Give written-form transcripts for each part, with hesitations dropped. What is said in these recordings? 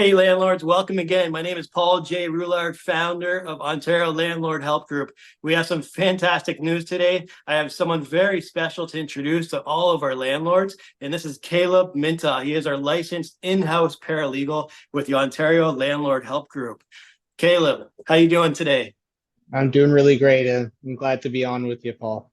Hey, landlords, welcome again. My name is Paul J. Rouillard, founder of Ontario Landlord Help Group. We have some fantastic news today. I have someone very special to introduce to all of our landlords, and this is Caleb Mintah. He is our licensed in-house paralegal with the Ontario Landlord Help Group. Caleb, how you doing today? I'm doing really great, and I'm glad to be on with you, Paul.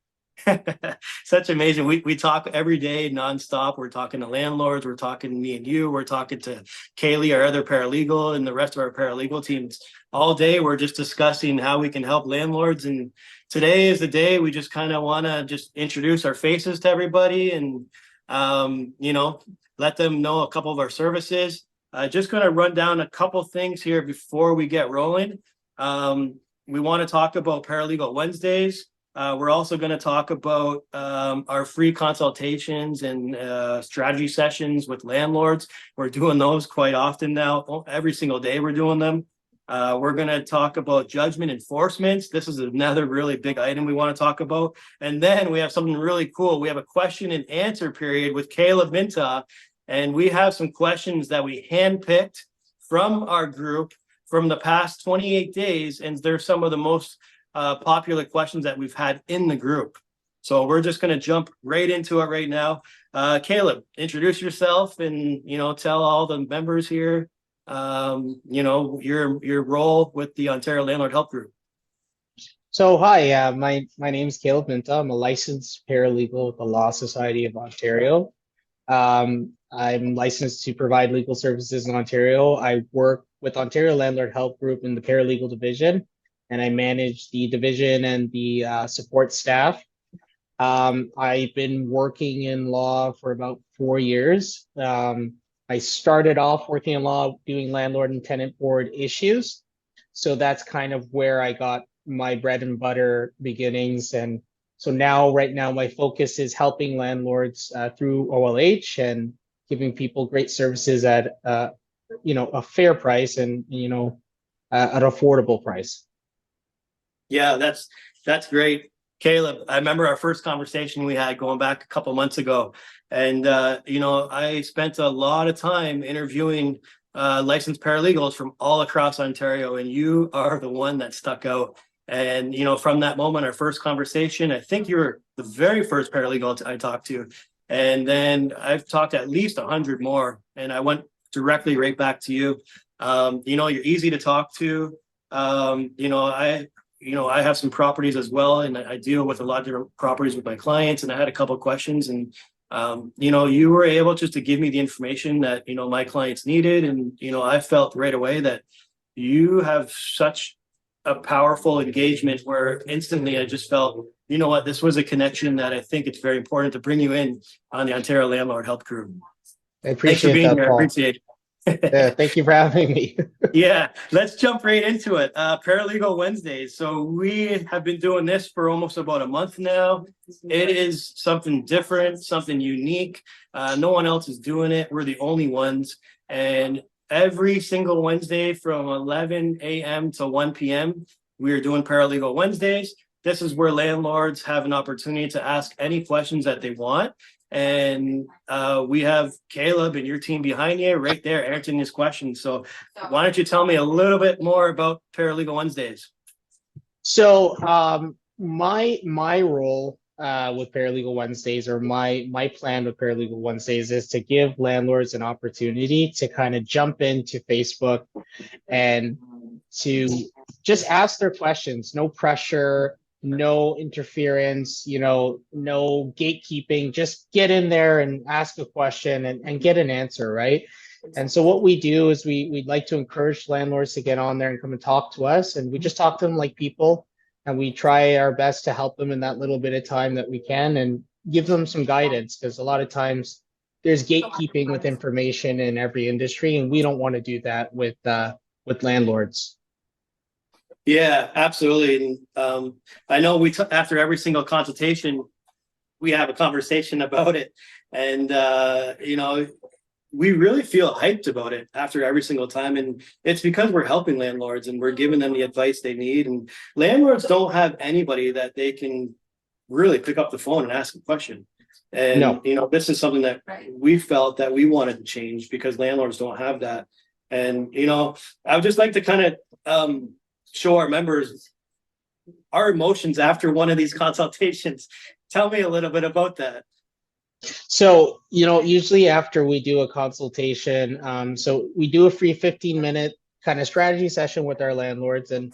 Such amazing. We talk every day nonstop. We're talking to landlords. We're talking to me and you. We're talking to Kaylee, our other paralegal, and the rest of our paralegal teams. All day, we're just discussing how we can help landlords. And today is the day we just kind of want to just introduce our faces to everybody and, let them know a couple of our services. Just going to run down a couple things here before we get rolling. We want to talk about Paralegal Wednesdays. We're also going to talk about our free consultations and strategy sessions with landlords. We're doing those quite often now. Every single day we're doing them. We're going to talk about judgment enforcements. This is another really big item we want to talk about. And then we have something really cool. We have a question and answer period with Caleb Mintah. And we have some questions that we handpicked from our group from the past 28 days. And they're some of the most popular questions that we've had in the group. So we're just going to jump right into it right now. Caleb, introduce yourself and, tell all the members here, your role with the Ontario Landlord Help Group. So, hi, my name is Caleb Mintah. I'm a licensed paralegal with the Law Society of Ontario. I'm licensed to provide legal services in Ontario. I work with Ontario Landlord Help Group in the paralegal division, and I manage the division and the support staff. I've been working in law for about 4 years. I started off working in law doing landlord and tenant board issues. So that's kind of where I got my bread and butter beginnings. And so right now, my focus is helping landlords through OLH and giving people great services at a fair price and an affordable price. Yeah, that's great. Caleb, I remember our first conversation we had going back a couple months ago. And, I spent a lot of time interviewing licensed paralegals from all across Ontario, and you are the one that stuck out. And, from that moment, our first conversation, I think you were the very first paralegal I talked to. And then I've talked to at least 100 more, and I went directly right back to you. You're easy to talk to. I have some properties as well, and I deal with a lot of different properties with my clients. And I had a couple of questions, and you were able just to give me the information that my clients needed, and I felt right away that you have such a powerful engagement where instantly I just felt, this was a connection that I think it's very important to bring you in on the Ontario Landlord Help Group. I Thanks for appreciate being that, here. I Paul. appreciate it. Thank you for having me. Yeah, let's jump right into it. Paralegal Wednesdays. So we have been doing this for almost about a month now. It is something different, something unique. No one else is doing it. We're the only ones. And every single Wednesday from 11 a.m. to 1 p.m., we are doing Paralegal Wednesdays. This is where landlords have an opportunity to ask any questions that they want. And we have Caleb and your team behind you right there answering this question. So why don't you tell me a little bit more about Paralegal Wednesdays? So my role with Paralegal Wednesdays, or my plan with Paralegal Wednesdays, is to give landlords an opportunity to kind of jump into Facebook and to just ask their questions. No pressure, no interference, no gatekeeping. Just get in there and ask a question and get an answer, right? And so what we do is we'd like to encourage landlords to get on there and come and talk to us, and we just talk to them like people, and we try our best to help them in that little bit of time that we can and give them some guidance, because a lot of times there's gatekeeping with information in every industry, and we don't want to do that with landlords. Yeah, absolutely. And I know after every single consultation, we have a conversation about it. And, we really feel hyped about it after every single time. And it's because we're helping landlords and we're giving them the advice they need. And landlords don't have anybody that they can really pick up the phone and ask a question. And, No. this is something that we felt that we wanted to change because landlords don't have that. And, I would just like to kind of show our members our emotions after one of these consultations. Tell me a little bit about that. So, usually after we do a consultation, so we do a free 15-minute kind of strategy session with our landlords. And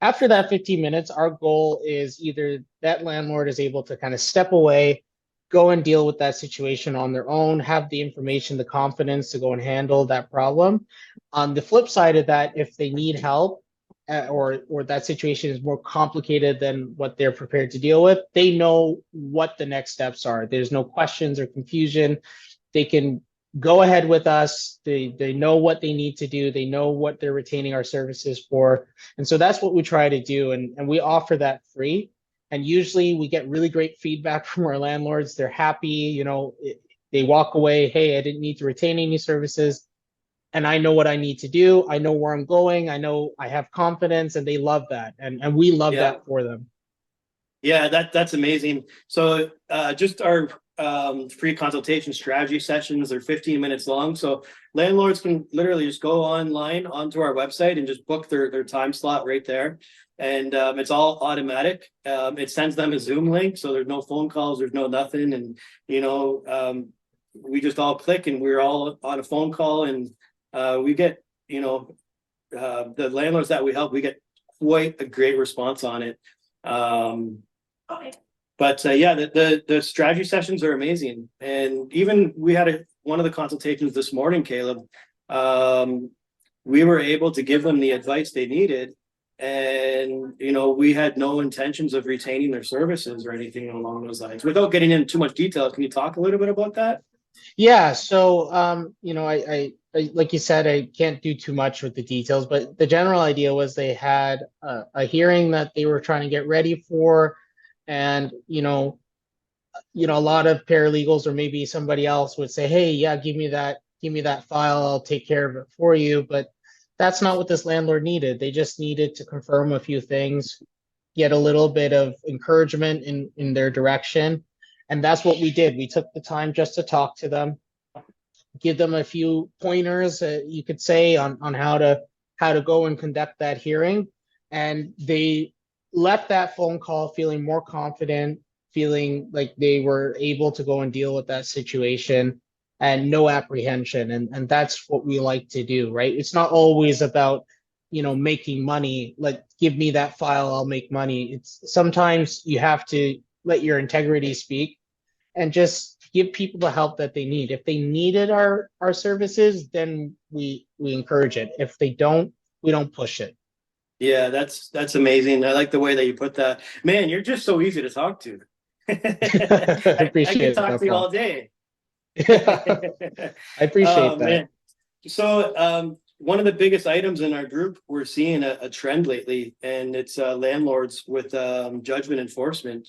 after that 15 minutes, our goal is either that landlord is able to kind of step away, go and deal with that situation on their own, have the information, the confidence to go and handle that problem. On the flip side of that, if they need help, or that situation is more complicated than what they're prepared to deal with, they know what the next steps are. There's no questions or confusion. They can go ahead with us. They know what they need to do. They know what they're retaining our services for. And so that's what we try to do. And we offer that free. And usually we get really great feedback from our landlords. They're happy, they walk away, hey, I didn't need to retain any services. And I know what I need to do. I know where I'm going. I know I have confidence, and they love that. And we love Yeah. that for them. Yeah, that's amazing. So just our free consultation strategy sessions are 15 minutes long. So landlords can literally just go online onto our website and just book their time slot right there. And it's all automatic. It sends them a Zoom link. So there's no phone calls, there's no nothing. And, we just all click and we're all on a phone call, and we get, the landlords that we help, we get quite a great response on it. But yeah, the strategy sessions are amazing. And even we had one of the consultations this morning, Caleb. We were able to give them the advice they needed. And, we had no intentions of retaining their services or anything along those lines. Without getting into too much detail, can you talk a little bit about that? Yeah. So, I like you said, I can't do too much with the details, but the general idea was they had a hearing that they were trying to get ready for. And, a lot of paralegals or maybe somebody else would say, hey, yeah, give me that file. I'll take care of it for you. But that's not what this landlord needed. They just needed to confirm a few things, get a little bit of encouragement in their direction. And that's what we did. We took the time just to talk to them, give them a few pointers, you could say, on how to go and conduct that hearing. And they left that phone call feeling more confident, feeling like they were able to go and deal with that situation and no apprehension. And that's what we like to do, right? It's not always about, making money, like give me that file, I'll make money. It's sometimes you have to let your integrity speak and just give people the help that they need. If they needed our services, then we encourage it. If they don't, we don't push it. Yeah, that's amazing. I like the way that you put that. Man, you're just so easy to talk to. I I could appreciate it, talk no to you all problem. day. I Oh appreciate that. man. So one of the biggest items in our group, we're seeing a trend lately, and it's landlords with judgment enforcement.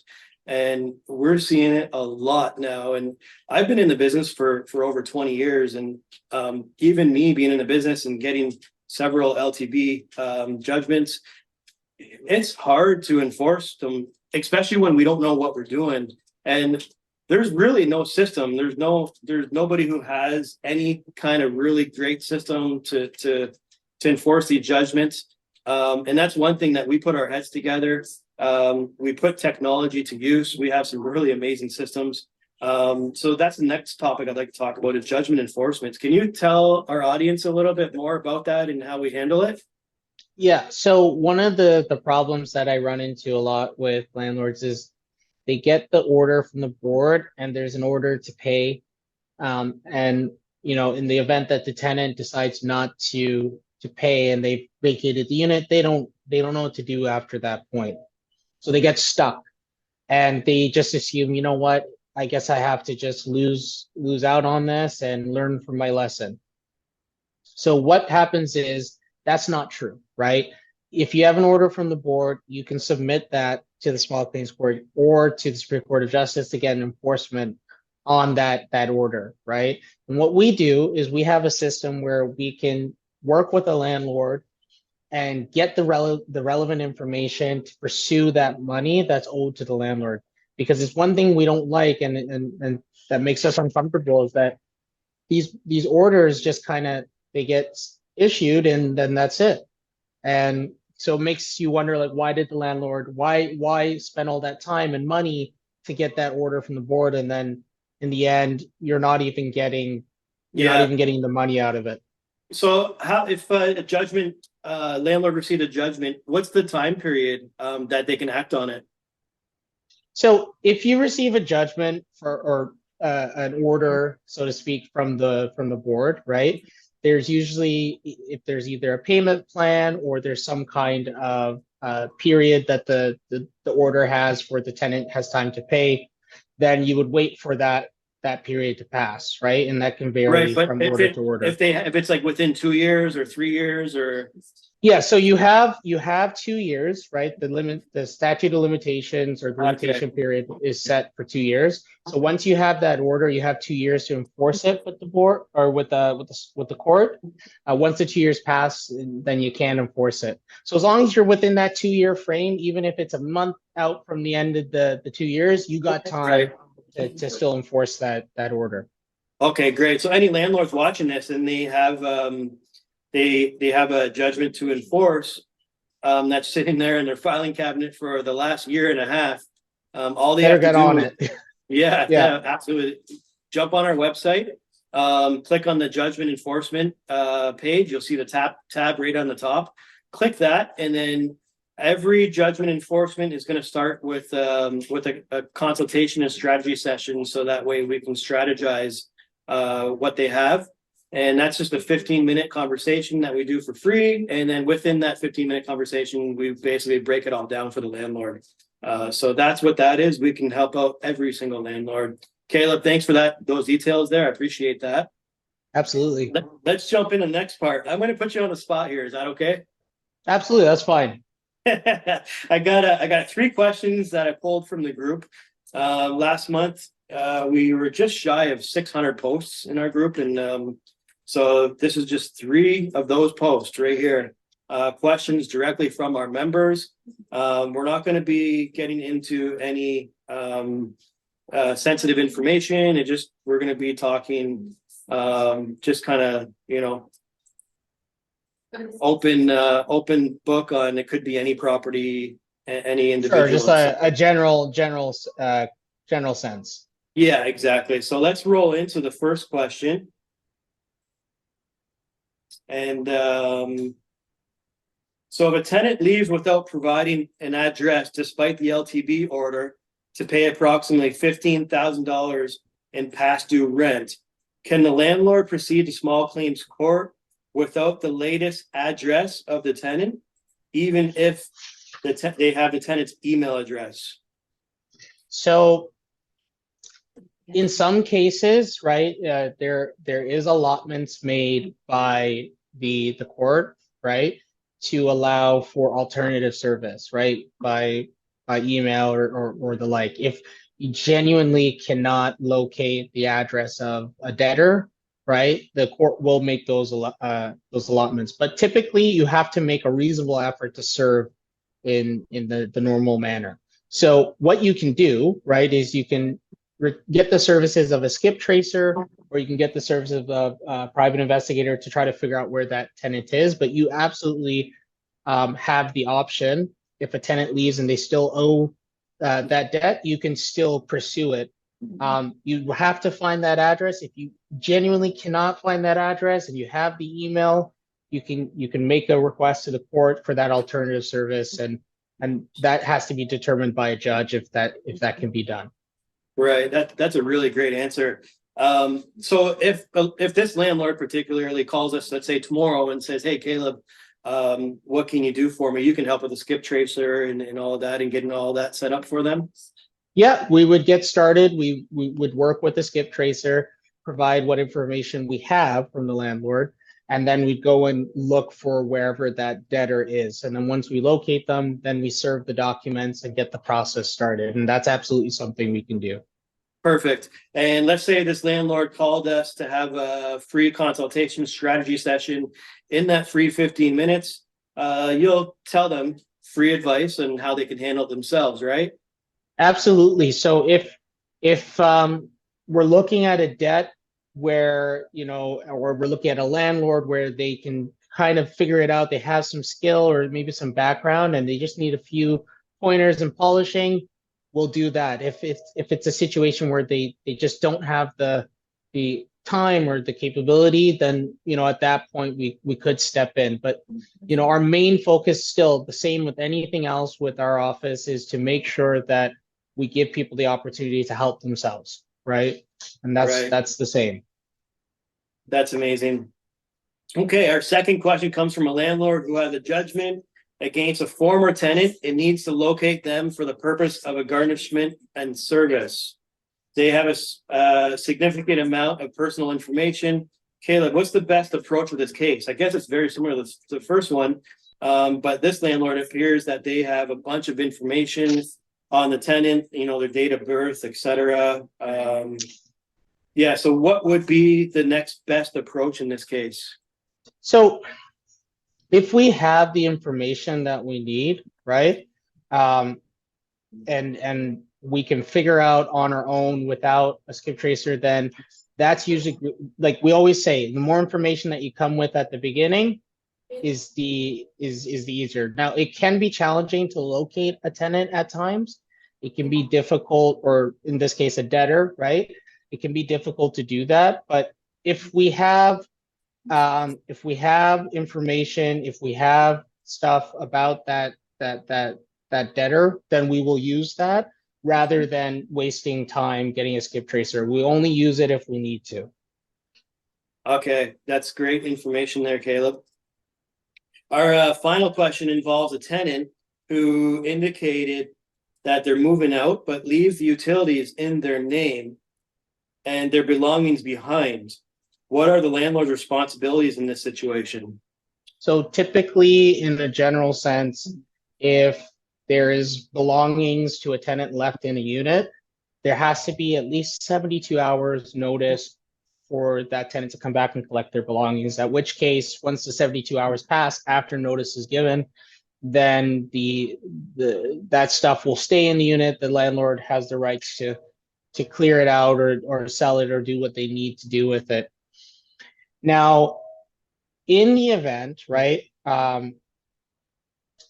And we're seeing it a lot now. And I've been in the business for over 20 years. And even me being in the business and getting several LTB judgments, it's hard to enforce them, especially when we don't know what we're doing. And there's really no system. There's nobody who has any kind of really great system to enforce these judgments. And that's one thing that we put our heads together. We put technology to use. We have some really amazing systems. So that's the next topic I'd like to talk about is judgment enforcement. Can you tell our audience a little bit more about that and how we handle it? Yeah. So one of the problems that I run into a lot with landlords is they get the order from the board and there's an order to pay. And in the event that the tenant decides not to pay and they've vacated the unit, they don't know what to do after that point. So they get stuck and they just assume, you know what, I guess I have to just lose out on this and learn from my lesson. So what happens is that's not true, right? If you have an order from the board, you can submit that to the small claims court or to the Supreme Court of Justice to get an enforcement on that order, right? And what we do is we have a system where we can work with a landlord and get the relevant information to pursue that money that's owed to the landlord. Because it's one thing we don't like and that makes us uncomfortable is that these orders just kind of they get issued, and then that's it. And so it makes you wonder, like, why did the landlord, why spend all that time and money to get that order from the board, and then in the end, you're not Yeah. even getting the money out of it. So how, if a judgment, landlord received a judgment, what's the time period that they can act on it? So if you receive a judgment for or an order, so to speak, from the board, right? There's usually, if there's either a payment plan or there's some kind of period that the order has where the tenant has time to pay, then you would wait for that period to pass, right? And that can Right, vary but from order to order. if it's like within 2 years or 3 years or Yeah, so you have 2 years, right? The statute of limitations or the okay, limitation period is set for 2 years. So once you have that order, you have 2 years to enforce it with the board or with the court. Once the 2 years pass, then you can enforce it. So as long as you're within that 2 year frame, even if it's a month out from the end of the 2 years, you got time right. to still enforce that order. Okay, great. So any landlords watching this and they have a judgment to enforce that's sitting there in their filing cabinet for the last year and a half. All they Better have to get on do, it. yeah, Yeah. yeah, absolutely. Jump on our website, click on the judgment enforcement page. You'll see the tab right on the top. Click that, and then every judgment enforcement is going to start with a consultation and strategy session, so that way we can strategize what they have. And that's just a 15-minute conversation that we do for free. And then within that 15-minute conversation, we basically break it all down for the landlord. So that's what that is. We can help out every single landlord. Caleb, thanks for those details there. I appreciate that. Absolutely. Let's jump in the next part. I'm going to put you on the spot here. Is that okay? Absolutely. That's fine. I got 3 questions that I pulled from the group. Last month, we were just shy of 600 posts in our group, and so this is just 3 of those posts right here. Questions directly from our members. We're not going to be getting into any sensitive information. We're going to be talking just kind of, open book on, it could be any property, any Sure, just individual. a general sense. Yeah, exactly. So let's roll into the first question. And so if a tenant leaves without providing an address despite the LTB order to pay approximately $15,000 in past due rent, can the landlord proceed to small claims court without the latest address of the tenant, even if they have the tenant's email address? So in some cases, right, there is allotments made by the court, right, to allow for alternative service, right, by email or the like. If you genuinely cannot locate the address of a debtor, right, the court will make those allotments. But typically, you have to make a reasonable effort to serve in the normal manner. So what you can do, right, is you can get the services of a skip tracer, or you can get the services of a private investigator to try to figure out where that tenant is. But you absolutely have the option, if a tenant leaves and they still owe that debt, you can still pursue it. You have to find that address. If you genuinely cannot find that address and you have the email, you can make a request to the court for that alternative service, and that has to be determined by a judge if that can be done. Right. That's a really great answer. So if this landlord particularly calls us, let's say tomorrow, and says, "Hey, Caleb, what can you do for me?" You can help with the skip tracer and all of that, and getting all that set up for them. Yeah, we would get started. We would work with the skip tracer, provide what information we have from the landlord, and then we'd go and look for wherever that debtor is. And then once we locate them, then we serve the documents and get the process started. And that's absolutely something we can do. Perfect. And let's say this landlord called us to have a free consultation strategy session. In that free 15 minutes, you'll tell them free advice on how they can handle it themselves, right? Absolutely. So if we're looking at a debt where, or we're looking at a landlord where they can kind of figure it out, they have some skill or maybe some background, and they just need a few pointers and polishing, we'll do that. If it's a situation where they just don't have the time or the capability, then at that point we could step in. But our main focus, still the same with anything else with our office, is to make sure that we give people the opportunity to help themselves, right? And that's the same. That's amazing. Okay, our second question comes from a landlord who has a judgment against a former tenant and needs to locate them for the purpose of a garnishment and service. They have a significant amount of personal information. Caleb, what's the best approach with this case? I guess it's very similar to the first one, but this landlord appears that they have a bunch of information on the tenant, their date of birth, etc. Yeah, so what would be the next best approach in this case? So if we have the information that we need, right, and we can figure out on our own without a skip tracer, then that's usually, like we always say, the more information that you come with at the beginning is the easier. Now, it can be challenging to locate a tenant at times. It can be difficult, or in this case, a debtor, right? It can be difficult to do that. But if we have information, if we have stuff about that debtor, then we will use that rather than wasting time getting a skip tracer. We only use it if we need to. Okay, that's great information there, Caleb. Our final question involves a tenant who indicated that they're moving out, but leaves the utilities in their name and their belongings behind. What are the landlord's responsibilities in this situation? So typically, in a general sense, if there is belongings to a tenant left in a unit, there has to be at least 72 hours notice for that tenant to come back and collect their belongings, at which case, once the 72 hours pass after notice is given, then that stuff will stay in the unit. The landlord has the rights to clear it out or sell it or do what they need to do with it. Now, in the event, right,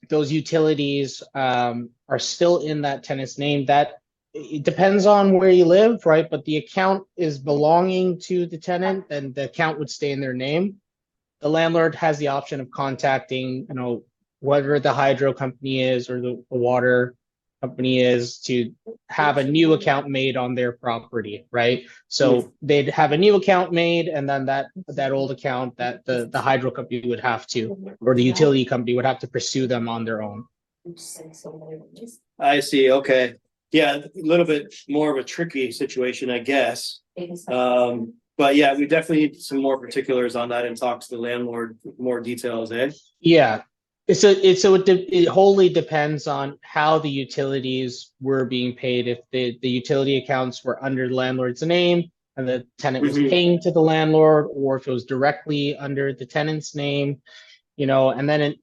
those utilities are still in that tenant's name, that it depends on where you live, right? But the account is belonging to the tenant, and the account would stay in their name. The landlord has the option of contacting, whatever the hydro company is or the water company is, to have a new account made on their property, right? So they'd have a new account made, and then that old account, that the hydro company would have to, or the utility company would have to pursue them on their own. I see. Okay. Yeah, a little bit more of a tricky situation, I guess. But yeah, we definitely need some more particulars on that and talk to the landlord more details, eh? Yeah. It wholly depends on how the utilities were being paid. If the utility accounts were under the landlord's name and the tenant was paying to the landlord, or if it was directly under the tenant's name, and then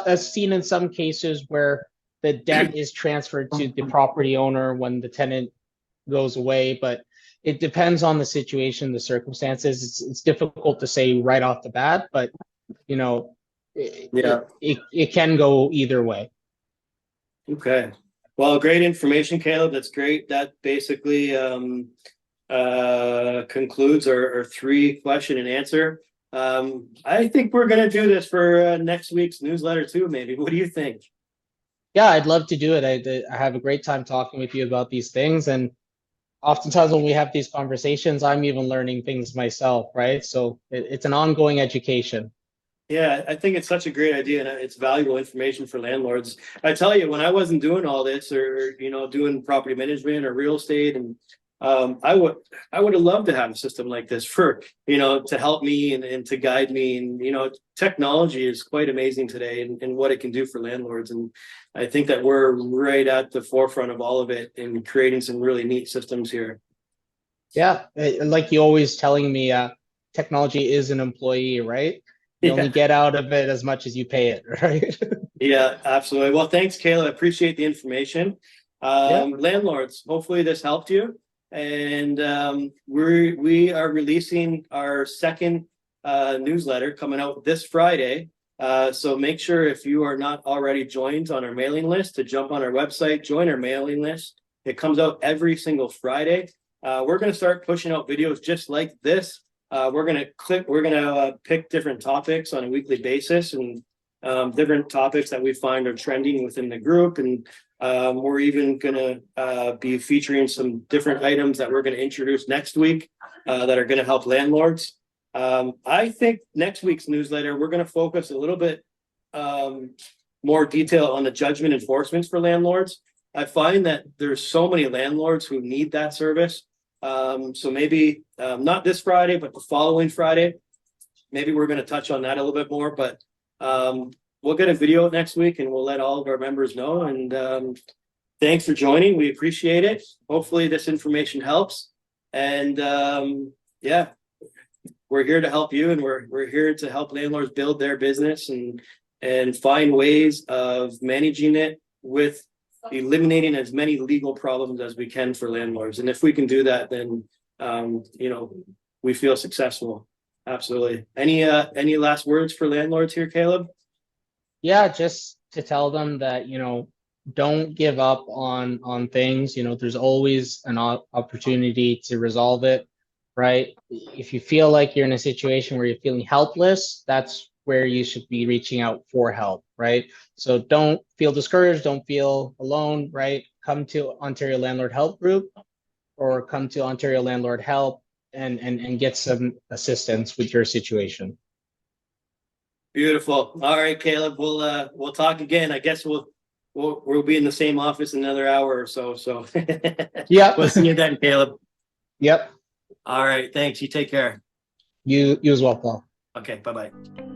as seen in some cases where the debt is transferred to the property owner when the tenant goes away. But it depends on the situation, the circumstances. It's difficult to say right off the bat, but it can go either way. Okay. Well, great information, Caleb. That's great. That basically concludes our 3 question and answer. I think we're going to do this for next week's newsletter too, maybe. What do you think? Yeah, I'd love to do it. I have a great time talking with you about these things. And oftentimes when we have these conversations, I'm even learning things myself, right? So it's an ongoing education. Yeah, I think it's such a great idea, and it's valuable information for landlords. I tell you, when I wasn't doing all this, or doing property management or real estate, and I would have loved to have a system like this for to help me and to guide me. And technology is quite amazing today, and what it can do for landlords. And I think that we're right at the forefront of all of it and creating some really neat systems here. Yeah, like you always telling me, technology is an employee, right? You only get out of it as much as you pay it, right? Yeah, absolutely. Well, thanks, Kayla. I appreciate the information. Landlords, hopefully this helped you. And we are releasing our second newsletter coming out this Friday. So make sure if you are not already joined on our mailing list to jump on our website, join our mailing list. It comes out every single Friday. We're going to start pushing out videos just like this. We're going to pick different topics on a weekly basis and different topics that we find are trending within the group. And we're even going to be featuring some different items that we're going to introduce next week that are going to help landlords. I think next week's newsletter, we're going to focus a little bit more detail on the judgment enforcements for landlords. I find that there's so many landlords who need that service. So maybe not this Friday, but the following Friday, maybe we're going to touch on that a little bit more. But we'll get a video next week and we'll let all of our members know. And thanks for joining. We appreciate it. Hopefully this information helps. And yeah. We're here to help you, and we're here to help landlords build their business and find ways of managing it with eliminating as many legal problems as we can for landlords. And if we can do that, then we feel successful. Absolutely. Any last words for landlords here, Caleb? Yeah, just to tell them that, don't give up on things. There's always an opportunity to resolve it. Right? If you feel like you're in a situation where you're feeling helpless, that's where you should be reaching out for help, right? So don't feel discouraged, don't feel alone, right? Come to Ontario Landlord Help Group or come to Ontario Landlord Help and get some assistance with your situation. Beautiful. All right, Caleb, we'll talk again. I guess we'll be in the same office in another hour or so. So yeah. We'll see you then, Caleb. Yep. All right. Thanks. You take care. You as well, Paul. Okay. Bye-bye.